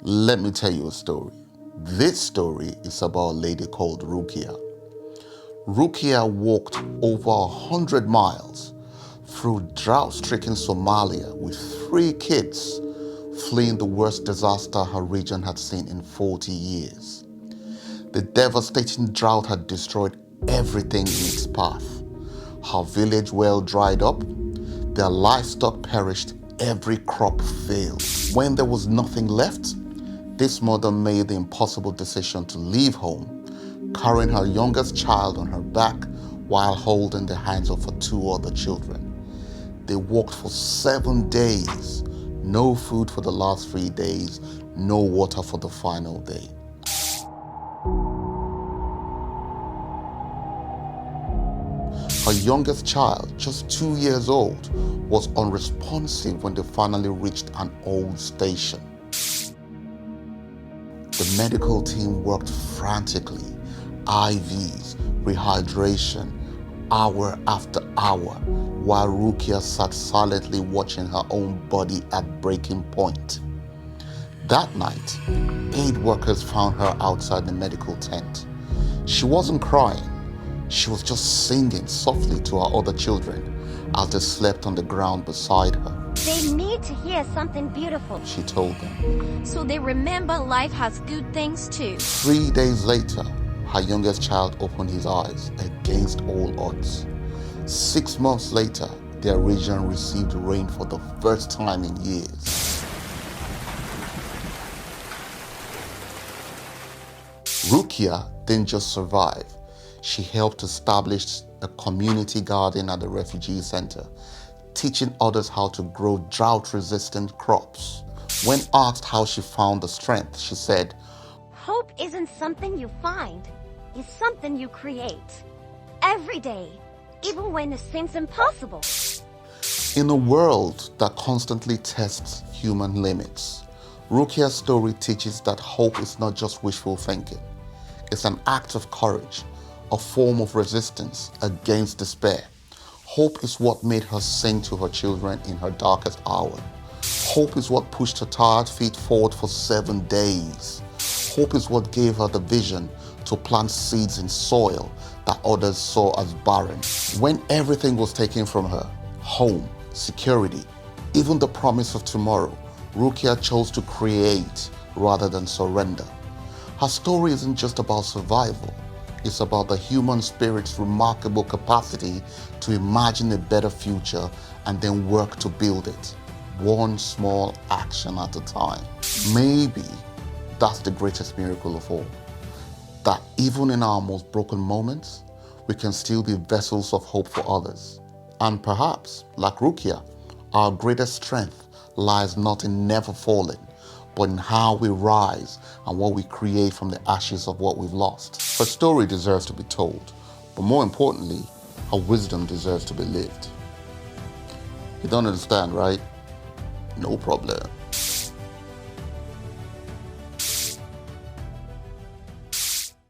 Let me tell you a story. This story is about a lady called Rukia. Rukia walked over 100 miles through drought-stricken Somalia with 3 kids, fleeing the worst disaster her region had seen in 40 years. The devastating drought had destroyed everything in its path. Her village well dried up, their livestock perished, every crop failed. When there was nothing left, this mother made the impossible decision to leave home, carrying her youngest child on her back while holding the hands of her 2 other children. They walked for 7 days, no food for the last 3 days, no water for the final day. Her youngest child, just 2 years old, was unresponsive when they finally reached an old station. The medical team worked frantically, IVs, rehydration, hour after hour, while Rukia sat silently watching her own body at breaking point. That night, aid workers found her outside the medical tent. She wasn't crying. She was just singing softly to her other children as they slept on the ground beside her. They need to hear something beautiful, she told them, so they remember life has good things too. 3 days later, her youngest child opened his eyes against all odds. 6 months later, their region received rain for the first time in years. Rukia didn't just survive. She helped establish a community garden at the refugee center, teaching others how to grow drought-resistant crops. When asked how she found the strength, she said, "Hope isn't something you find, it's something you create. Every day, even when it seems impossible." In a world that constantly tests human limits, Rukia's story teaches that hope is not just wishful thinking. It's an act of courage, a form of resistance against despair. Hope is what made her sing to her children in her darkest hour. Hope is what pushed her tired feet forward for 7 days. Hope is what gave her the vision to plant seeds in soil that others saw as barren. When everything was taken from her, home, security, even the promise of tomorrow, Rukia chose to create rather than surrender. Her story isn't just about survival. It's about the human spirit's remarkable capacity to imagine a better future and then work to build it, one small action at a time. Maybe that's the greatest miracle of all, that even in our most broken moments, we can still be vessels of hope for others. And perhaps, like Rukia, our greatest strength lies not in never falling, but in how we rise and what we create from the ashes of what we've lost. Her story deserves to be told, but more importantly, her wisdom deserves to be lived. You don't understand, right? No problem.